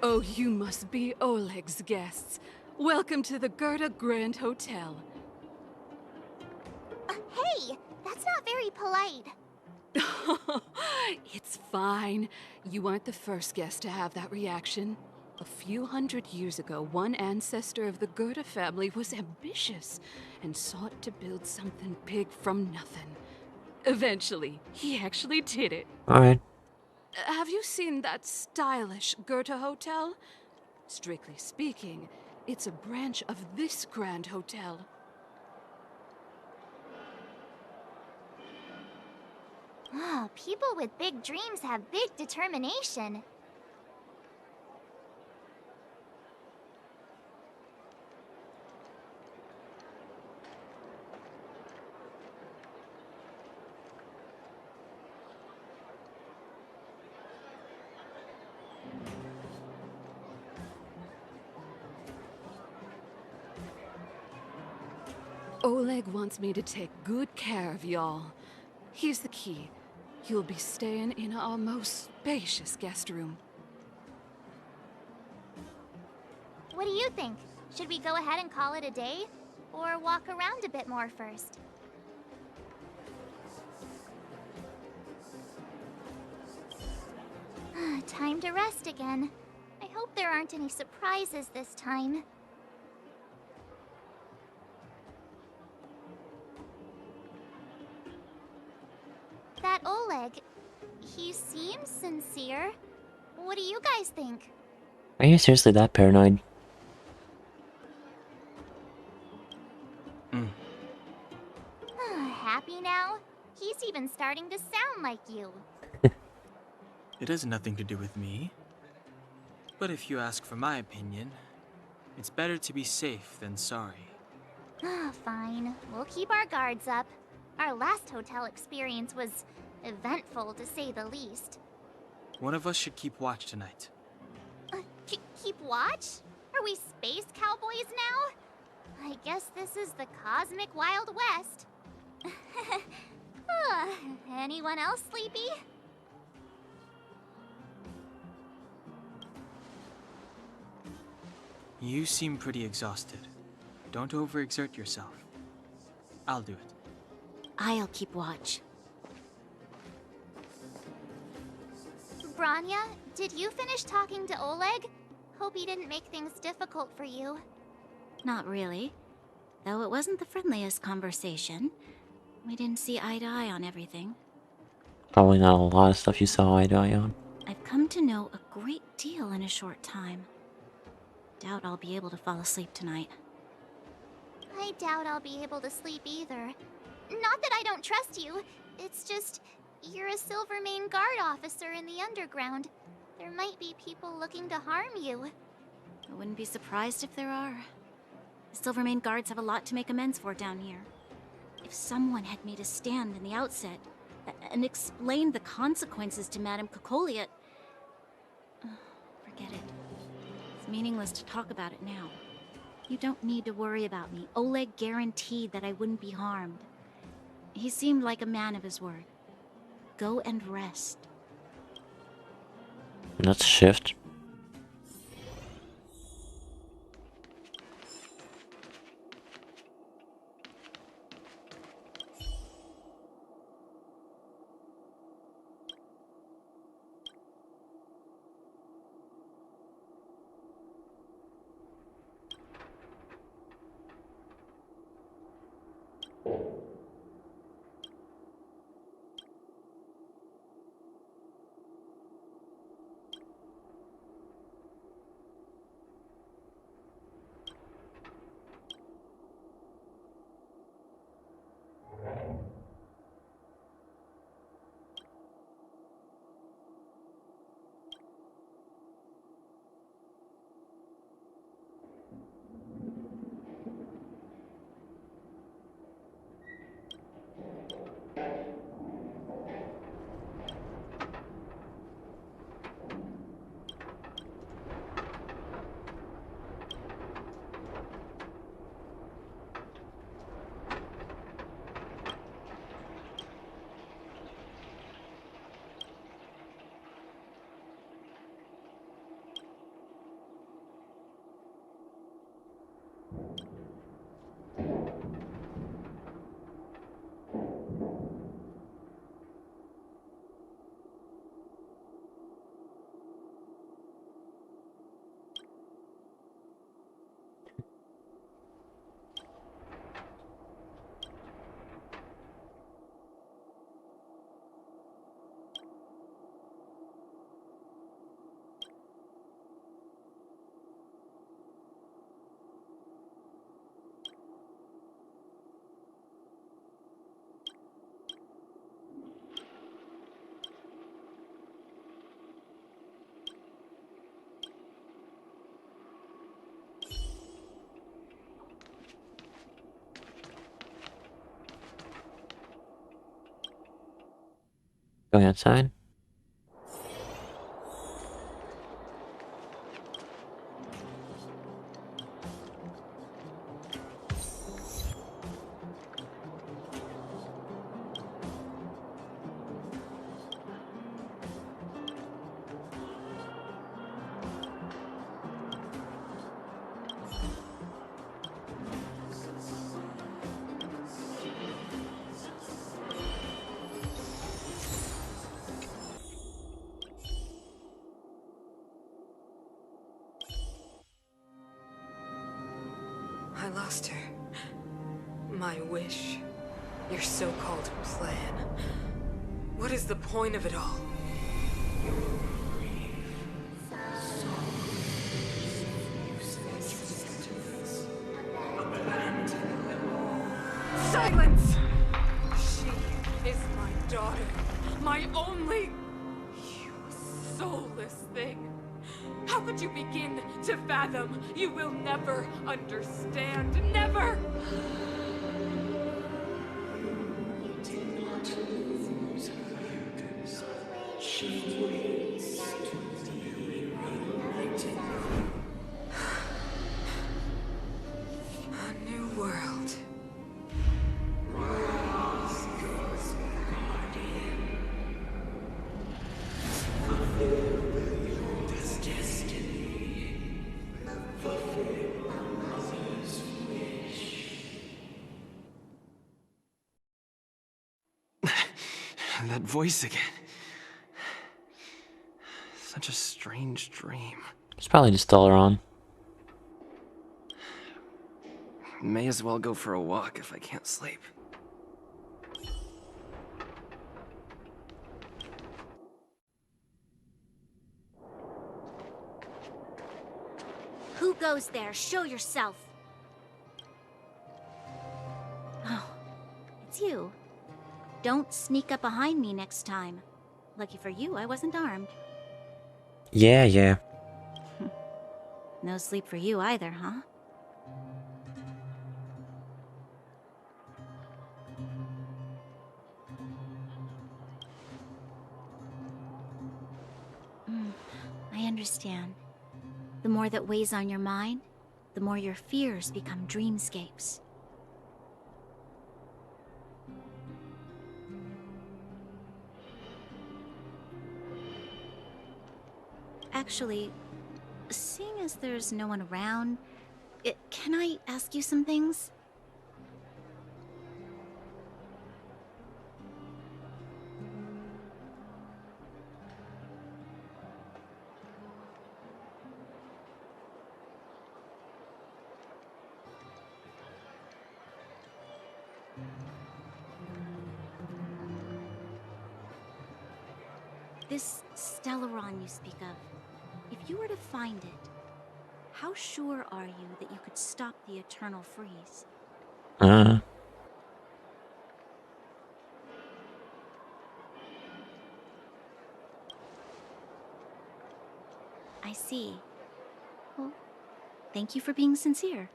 Oh, you must be Oleg's guests. Welcome to the Gerda Grand Hotel. Hey, that's not very polite. It's fine. You aren't the first guest to have that reaction. A few hundred years ago, one ancestor of the Gerda family was ambitious and sought to build something big from nothing. Eventually, he actually did it. Alright. Have you seen that stylish Goethe Hotel? Strictly speaking, it's a branch of this Grand Hotel. Oh, people with big dreams have big determination. Oleg wants me to take good care of y'all. Here's the key. You'll be staying in our most spacious guest room. What do you think? Should we go ahead and call it a day? Or walk around a bit more first? Time to rest again. I hope there aren't any surprises this time. That Oleg, he seems sincere. What do you guys think? Are you seriously that paranoid? Happy now? He's even starting to sound like you. It has nothing to do with me. But if you ask for my opinion, it's better to be safe than sorry. Fine. We'll keep our guards up. Our last hotel experience was eventful, to say the least. One of us should keep watch tonight. Keep watch? Are we space cowboys now? I guess this is the cosmic Wild West. Anyone else sleepy? You seem pretty exhausted. Don't overexert yourself. I'll do it. I'll keep watch. Branya, did you finish talking to Oleg? Hope he didn't make things difficult for you. Not really. Though it wasn't the friendliest conversation. We didn't see eye to eye on everything. Probably not a lot of stuff you saw eye to eye on. I've come to know a great deal in a short time. Doubt I'll be able to fall asleep tonight. I doubt I'll be able to sleep either. Not that I don't trust you. It's just, you're a Silvermane Guard officer in the underground. There might be people looking to harm you. I wouldn't be surprised if there are. The Silvermane Guards have a lot to make amends for down here. If someone had made a stand in the outset and explained the consequences to Madame Kokoliet... forget it. It's meaningless to talk about it now. You don't need to worry about me. Oleg guaranteed that I wouldn't be harmed. He seemed like a man of his word. Go and rest. Let's shift. Going outside? I lost her. My wish. Your so-called plan. What is the point of it all? Silence! She is my daughter. My only... You soulless thing. How could you begin to fathom? You will never understand. Never! A new world. That voice again. Such a strange dream. It's probably just Dolaron. May as well go for a walk if I can't sleep. Who goes there? Show yourself. Oh, it's you. Don't sneak up behind me next time. Lucky for you, I wasn't armed. Yeah. No sleep for you either, huh? I understand. The more that weighs on your mind, the more your fears become dreamscapes. Actually, seeing as there's no one around, can I ask you some things? This Stellaron you speak of, if you were to find it, how sure are you that you could stop the eternal freeze? Uh, I see. Well, thank you for being sincere.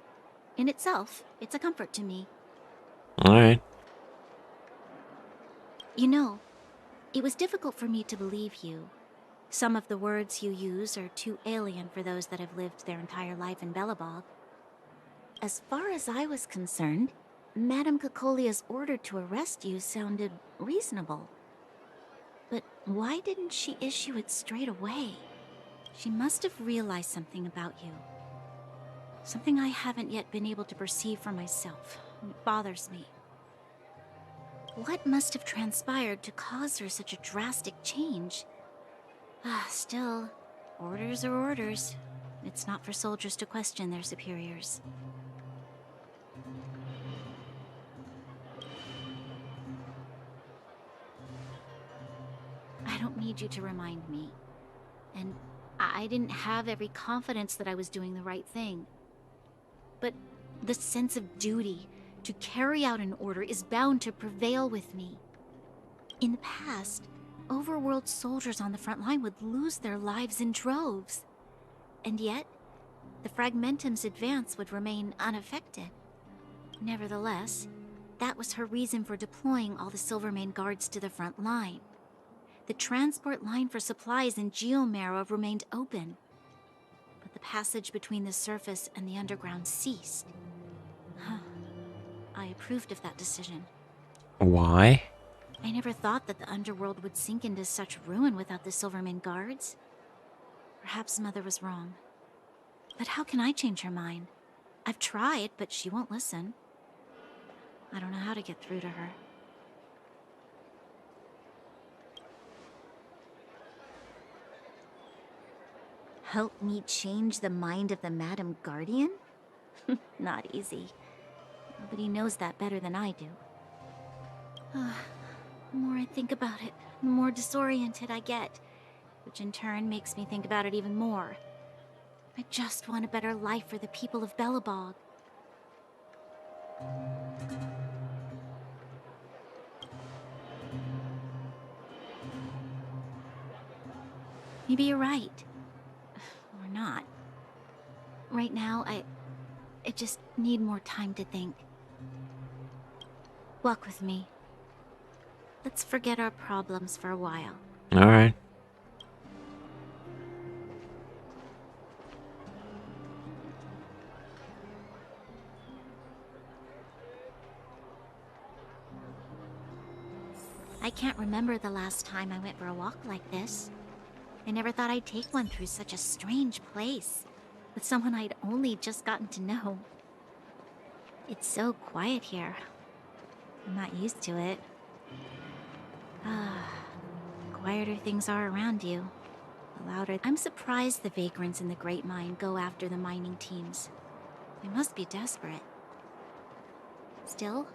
In itself, it's a comfort to me. alright. You know, it was difficult for me to believe you. Some of the words you use are too alien for those that have lived their entire life in Belobog. As far as I was concerned, Madame Cocolia's order to arrest you sounded reasonable. But why didn't she issue it straight away? She must have realized something about you. Something I haven't yet been able to perceive for myself. It bothers me. What must have transpired to cause her such a drastic change? Still, orders are orders. It's not for soldiers to question their superiors. I don't need you to remind me. And I didn't have every confidence that I was doing the right thing. But the sense of duty to carry out an order is bound to prevail with me. In the past, overworld soldiers on the front line would lose their lives in droves. And yet, the Fragmentum's advance would remain unaffected. Nevertheless, that was her reason for deploying all the Silvermane guards to the front line. The transport line for supplies in Geomera remained open, but the passage between the surface and the underground ceased. I approved of that decision. Why? I never thought that the underworld would sink into such ruin without the Silvermane guards. Perhaps Mother was wrong. But how can I change her mind? I've tried, but she won't listen. I don't know how to get through to her. Help me change the mind of the Madam Guardian? Not easy. Nobody knows that better than I do. The more I think about it, the more disoriented I get, which in turn makes me think about it even more. I just want a better life for the people of Belobog. Maybe you're right. Or not. Right now, I just need more time to think. Walk with me. Let's forget our problems for a while. Alright. I can't remember the last time I went for a walk like this. I never thought I'd take one through such a strange place, with someone I'd only just gotten to know. It's so quiet here. I'm not used to it. Quieter things are around you, the louder. I'm surprised the vagrants in the Great Mine go after the mining teams. They must be desperate. Still,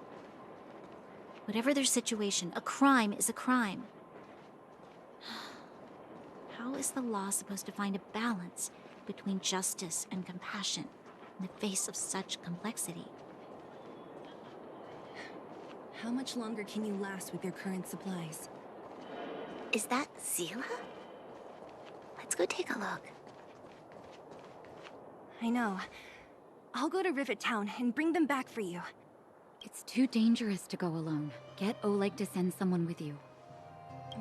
whatever their situation, a crime is a crime. How is the law supposed to find a balance between justice and compassion in the face of such complexity? How much longer can you last with your current supplies? Is that Zila? Let's go take a look. I know. I'll go to Rivet Town and bring them back for you. It's too dangerous to go alone. Get Oleg to send someone with you.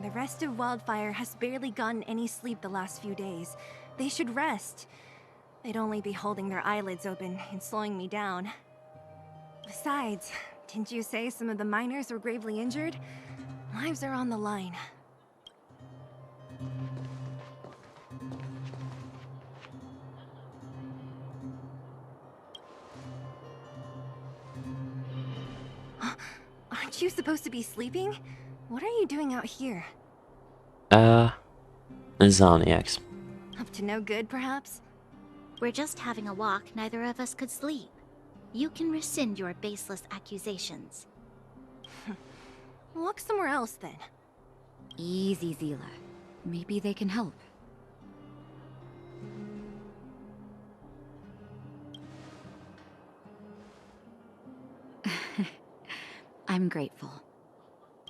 The rest of Wildfire has barely gotten any sleep the last few days. They should rest. They'd only be holding their eyelids open and slowing me down. Besides, didn't you say some of the miners were gravely injured? Lives are on the line. Aren't you supposed to be sleeping? What are you doing out here? Zoniacs. Up to no good, perhaps? We're just having a walk, neither of us could sleep. You can rescind your baseless accusations. Walk somewhere else, then. Easy, Zila. Maybe they can help. I'm grateful.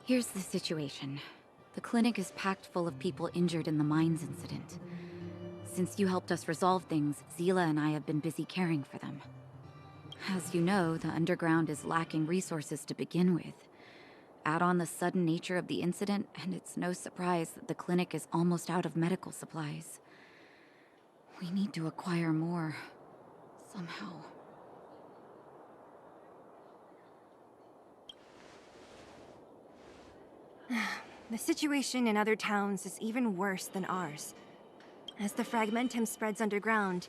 Here's the situation. The clinic is packed full of people injured in the mines incident. Since you helped us resolve things, Zila and I have been busy caring for them. As you know, the underground is lacking resources to begin with. Add on the sudden nature of the incident, and it's no surprise that the clinic is almost out of medical supplies. We need to acquire more. Somehow. The situation in other towns is even worse than ours. As the Fragmentum spreads underground,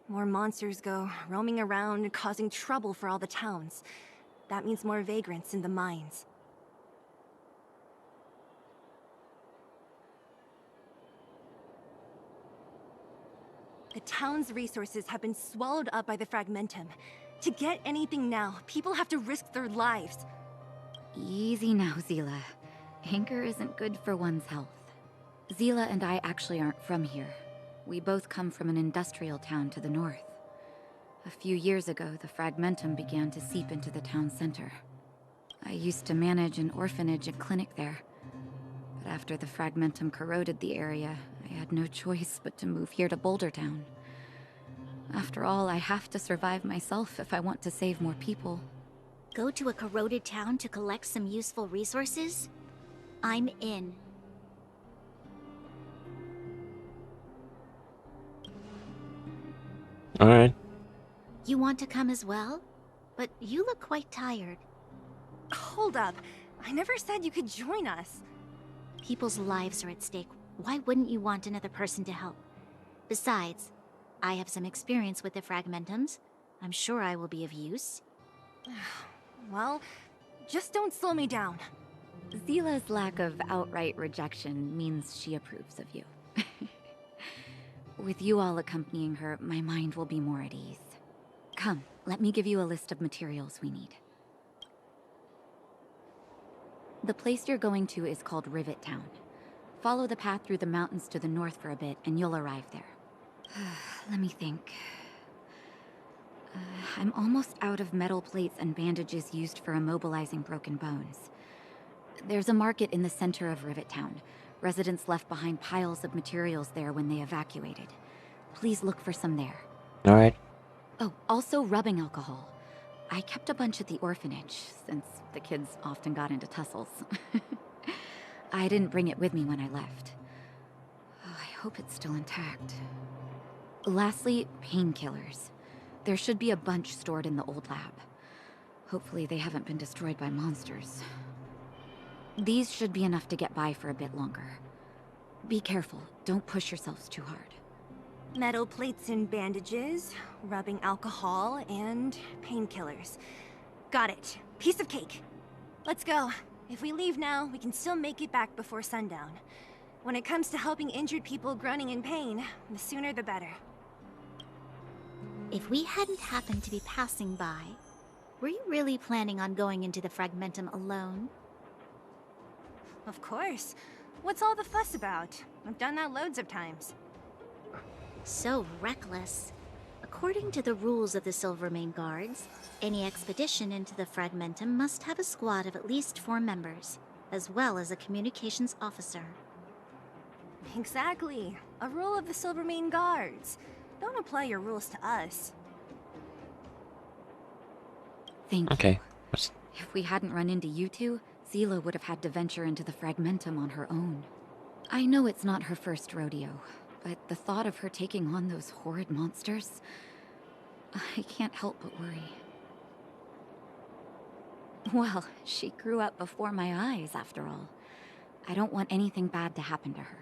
More monsters go roaming around, causing trouble for all the towns. That means more vagrants in the mines. The town's resources have been swallowed up by the Fragmentum. To get anything now, people have to risk their lives. Easy now, Zila. Anger isn't good for one's health. Zila and I actually aren't from here. We both come from an industrial town to the north. A few years ago, the Fragmentum began to seep into the town center. I used to manage an orphanage and clinic there. But after the Fragmentum corroded the area, I had no choice but to move here to Boulder Town. After all, I have to survive myself if I want to save more people. Go to a corroded town to collect some useful resources? I'm in. Alright. You want to come as well? But you look quite tired. Hold up. I never said you could join us. People's lives are at stake. Why wouldn't you want another person to help? Besides, I have some experience with the Fragmentums. I'm sure I will be of use. Well, just don't slow me down. Zila's lack of outright rejection means she approves of you. With you all accompanying her, my mind will be more at ease. Come, let me give you a list of materials we need. The place you're going to is called Rivet Town. Follow the path through the mountains to the north for a bit, and you'll arrive there. Let me think. I'm almost out of metal plates and bandages used for immobilizing broken bones. There's a market in the center of Rivet Town. Residents left behind piles of materials there when they evacuated. Please look for some there. Alright. Oh, also rubbing alcohol. I kept a bunch at the orphanage, since the kids often got into tussles. I didn't bring it with me when I left. Oh, I hope it's still intact. Lastly, painkillers. There should be a bunch stored in the old lab. Hopefully they haven't been destroyed by monsters. These should be enough to get by for a bit longer. Be careful, don't push yourselves too hard. Metal plates and bandages, rubbing alcohol, and painkillers. Got it. Piece of cake. Let's go. If we leave now, we can still make it back before sundown. When it comes to helping injured people groaning in pain, the sooner the better. If we hadn't happened to be passing by, were you really planning on going into the Fragmentum alone? Of course. What's all the fuss about? I've done that loads of times. So reckless. According to the rules of the Silvermane Guards, any expedition into the Fragmentum must have a squad of at least 4 members, as well as a communications officer. Exactly. A rule of the Silvermane Guards. Don't apply your rules to us. Thank you. Okay. If we hadn't run into you two, Zila would have had to venture into the Fragmentum on her own. I know it's not her first rodeo, but the thought of her taking on those horrid monsters, I can't help but worry. Well, she grew up before my eyes, after all. I don't want anything bad to happen to her.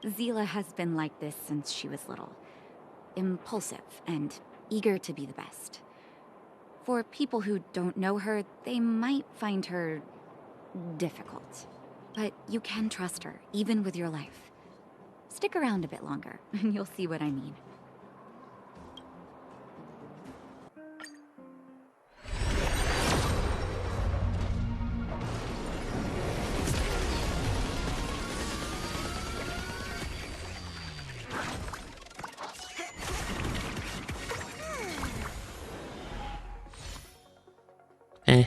Zila has been like this since she was little. Impulsive and eager to be the best. For people who don't know her, they might find her difficult. But you can trust her, even with your life. Stick around a bit longer, and you'll see what I mean. Eh.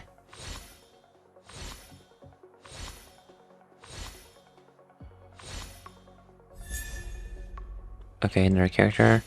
Okay, another character.